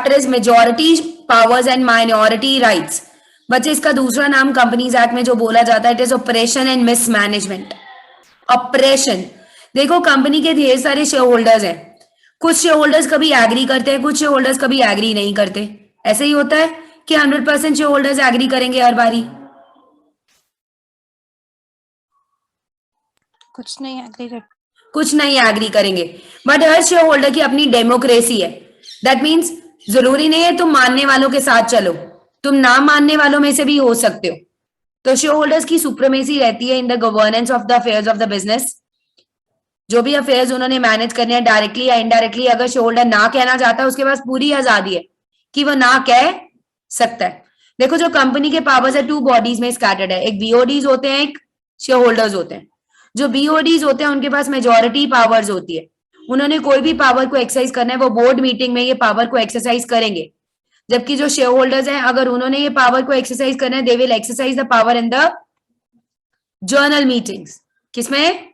Chapter is majority powers and minority rights. बच्चे इसका दूसरा नाम कंपनीज एक्ट में जो बोला जाता है it is operation and mismanagement. Operation, देखो कंपनी के ढेर सारे शेयर होल्डर्स हैं, कुछ शेयर होल्डर्स कभी एग्री करते हैं, कुछ शेयर होल्डर्स कभी एग्री नहीं करते। ऐसे ही होता है कि 100% शेयर होल्डर्स एग्री करेंगे हर बारी? कुछ नहीं एग्री करेंगे, बट हर शेयर होल्डर की अपनी डेमोक्रेसी है। दैट मीन्स जरूरी नहीं है तुम मानने वालों के साथ चलो, तुम ना मानने वालों में से भी हो सकते हो। तो शेयर होल्डर्स की सुप्रीमेसी रहती है in the governance of the affairs of the business. जो भी अफेयर्स उन्होंने मैनेज करने हैं डायरेक्टली या इनडायरेक्टली, अगर शेयर होल्डर ना कहना चाहता है उसके पास पूरी आजादी है कि वो ना कह सकता है। देखो जो कंपनी के पावर्स है 2 बॉडीज में स्कैटर्ड है, एक बीओडीज होते हैं, एक शेयर होल्डर्स होते हैं। जो बीओडीज होते हैं उनके पास मेजॉरिटी पावर्स होती है, उन्होंने कोई भी पावर को एक्सरसाइज करना है वो बोर्ड मीटिंग में ये पावर को एक्सरसाइज करेंगे। जबकि जो शेयर होल्डर्स हैं अगर उन्होंने ये पावर को एक्सरसाइज करना है they will exercise the power in the journal meetings. किसमें?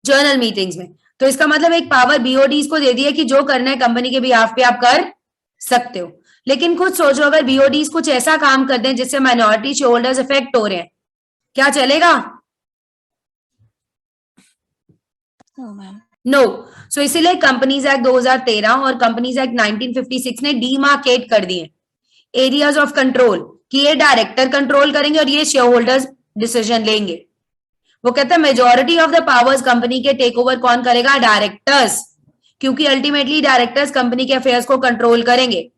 जर्नल मीटिंग्स में। तो इसका मतलब एक पावर बीओडीज को दे दिया कि जो करना है कंपनी के बिहाफ पे आप कर सकते हो। लेकिन खुद सोचो अगर बीओडीज कुछ ऐसा काम कर दें जिससे माइनॉरिटी शेयर होल्डर्स इफेक्ट हो रहे हैं, क्या चलेगा? नो। सो इसीलिए कंपनीज एक्ट 2013 और कंपनीज एक्ट 1956 ने डीमार्केट कर दिए एरियाज ऑफ कंट्रोल कि ये डायरेक्टर कंट्रोल करेंगे और ये शेयर होल्डर्स डिसीजन लेंगे। वो कहता है majority of the powers company के टेक ओवर कौन करेगा? डायरेक्टर्स, क्योंकि अल्टीमेटली डायरेक्टर्स कंपनी के अफेयर्स को कंट्रोल करेंगे।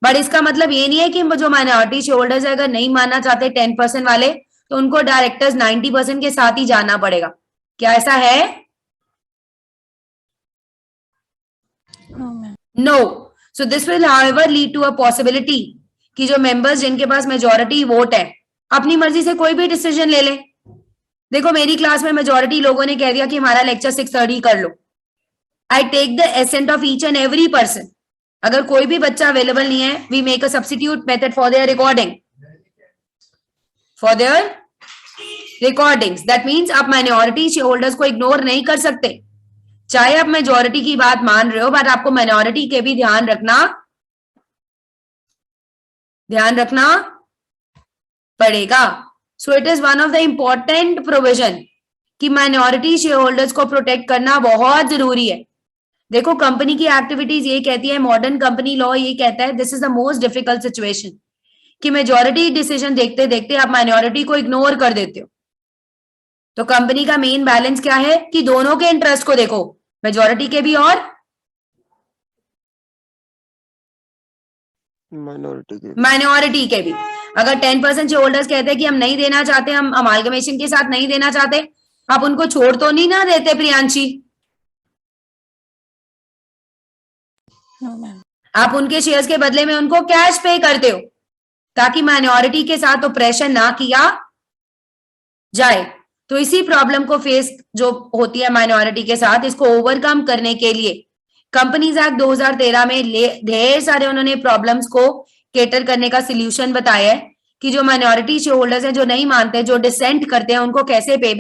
बट इसका मतलब ये नहीं है कि जो माइनॉरिटी शेयर होल्डर्स अगर नहीं मानना चाहते 10% वाले तो उनको डायरेक्टर्स 90% के साथ ही जाना पड़ेगा। क्या ऐसा है? No. So this will however lead to a possibility कि जो मेंबर्स जिनके पास मेजॉरिटी वोट है अपनी मर्जी से कोई भी डिसीजन ले ले। देखो मेरी क्लास में मेजॉरिटी लोगों ने कह दिया कि हमारा लेक्चर 6:30 कर लो। I take the assent of each and every person. अगर कोई भी बच्चा अवेलेबल नहीं है we make a substitute method for their recording, for their recordings. That means आप माइनॉरिटी शेयर होल्डर्स को इग्नोर नहीं कर सकते, चाहे आप मेजॉरिटी की बात मान रहे हो बट आपको माइनॉरिटी के भी ध्यान रखना पड़ेगा। So it is one of the important provision कि माइनॉरिटी शेयर होल्डर्स को प्रोटेक्ट करना बहुत जरूरी है। देखो कंपनी की एक्टिविटीज ये कहती है, मॉडर्न कंपनी लॉ ये कहता है this is the most difficult situation कि मेजॉरिटी डिसीजन देखते देखते आप माइनॉरिटी को इग्नोर कर देते हो। तो कंपनी का मेन बैलेंस क्या है कि दोनों के इंटरेस्ट को देखो, मेजॉरिटी के भी और माइनॉरिटी के भी। अगर 10% शेयर होल्डर्स कहते हैं कि हम नहीं देना चाहते, हम अमालगमेशन के साथ नहीं देना चाहते, आप उनको छोड़ तो नहीं ना देते प्रियांशी? आप उनके शेयर्स के बदले में उनको कैश पे करते हो ताकि माइनॉरिटी के साथ ऑपरेशन ना किया जाए। तो इसी प्रॉब्लम को फेस जो होती है माइनॉरिटी के साथ, इसको ओवरकम करने के लिए कंपनीज एक्ट 2013 में ढेर सारे उन्होंने प्रॉब्लम्स को केटर करने का सोल्यूशन बताया है कि जो माइनॉरिटी शेयर होल्डर्स हैं, जो नहीं मानते, जो डिसेंट करते हैं, उनको कैसे पे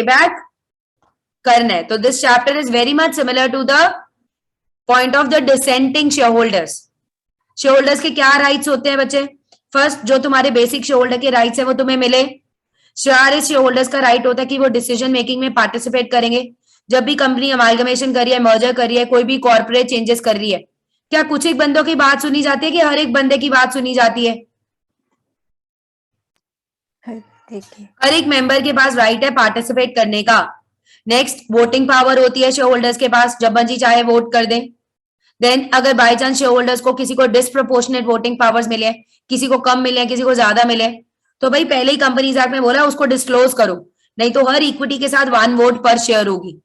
बैक करना है। तो this chapter is very much similar to the point of the dissenting share holders. Share holders के क्या राइट्स होते हैं बच्चे? फर्स्ट, जो तुम्हारे बेसिक शेयर होल्डर के राइट्स है वो तुम्हें मिले। शेयर होल्डर्स का राइट होता है कि वो डिसीजन मेकिंग में पार्टिसिपेट करेंगे। जब भी कंपनी अमालगमेशन कर रही है, मर्जर कर रही है, कोई भी कॉर्पोरेट चेंजेस कर रही है, क्या कुछ एक बंदों की बात सुनी जाती है कि हर एक बंदे की बात सुनी जाती है? हर एक मेंबर के पास राइट है पार्टिसिपेट करने का। नेक्स्ट, वोटिंग पावर होती है शेयर होल्डर्स के पास, जब मर्जी चाहे वोट कर दें। देन अगर बाय चांस शेयर होल्डर्स को किसी को डिस्प्रोपोर्शनेट वोटिंग पावर्स मिले, किसी को कम मिले, किसी को ज्यादा मिले, तो भाई पहले ही कंपनीज एक्ट में बोला उसको डिस्क्लोज करो, नहीं तो हर इक्विटी के साथ 1 वोट पर शेयर होगी।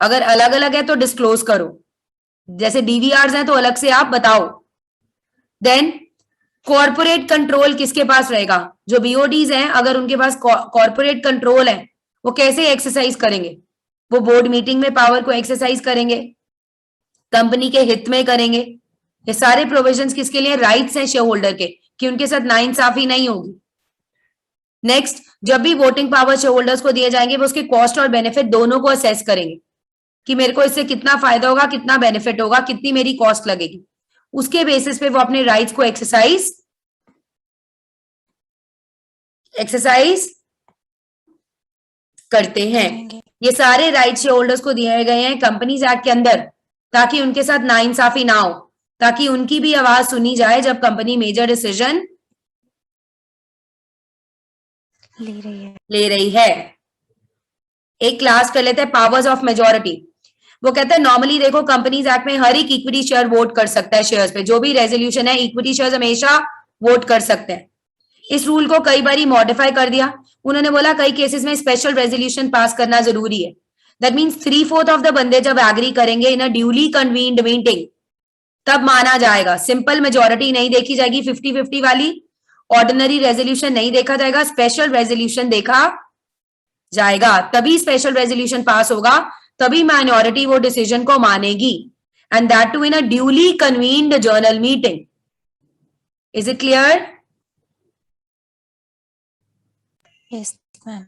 अगर अलग अलग है तो डिस्क्लोज करो, जैसे डीवीआर हैं तो अलग से आप बताओ। देन कॉर्पोरेट कंट्रोल किसके पास रहेगा? जो बीओडीज हैं अगर उनके पास कॉर्पोरेट कंट्रोल है वो कैसे एक्सरसाइज करेंगे? वो बोर्ड मीटिंग में पावर को एक्सरसाइज करेंगे, कंपनी के हित में करेंगे। ये सारे प्रोविजंस किसके लिए? राइट्स हैं शेयर होल्डर के, कि उनके साथ नाइंसाफी नहीं होगी। नेक्स्ट, जब भी वोटिंग पावर शेयर होल्डर्स को दिए जाएंगे वो उसके कॉस्ट और बेनिफिट दोनों को असेस करेंगे। कि मेरे को इससे कितना फायदा होगा, कितना बेनिफिट होगा, कितनी मेरी कॉस्ट लगेगी, उसके बेसिस पे वो अपने राइट्स को एक्सरसाइज करते हैं। करेंगे। ये सारे राइट शेयर होल्डर्स को दिए गए हैं कंपनीज एक्ट के अंदर, ताकि उनके साथ नाइंसाफी ना हो, ताकि उनकी भी आवाज सुनी जाए जब कंपनी मेजर डिसीजन ले रही है। एक क्लास कर लेते हैं पावर्स ऑफ मेजोरिटी। वो कहते हैं नॉर्मली देखो कंपनीज एक्ट में हर एक इक्विटी शेयर वोट कर सकता है शेयर्स पे, जो भी रेजोल्यूशन है इक्विटी शेयर्स हमेशा वोट कर सकते हैं। इस रूल को कई बार मॉडिफाई कर दिया, उन्होंने बोला कई केसेस में स्पेशल रेजोल्यूशन पास करना जरूरी है। दैट मीन्स 3/4 ऑफ द बंदे जब एग्री करेंगे इन अ ड्यूली कन्वीन्ड मीटिंग तब माना जाएगा। सिंपल मेजोरिटी नहीं देखी जाएगी 50-50 वाली, ऑर्डिनरी रेजोल्यूशन नहीं देखा जाएगा, स्पेशल रेजोल्यूशन देखा जाएगा। तभी स्पेशल रेजोल्यूशन पास होगा, तभी माइनॉरिटी वो डिसीजन को मानेगी, and that too in a duly convened general meeting. Is it clear? Yes, ma'am.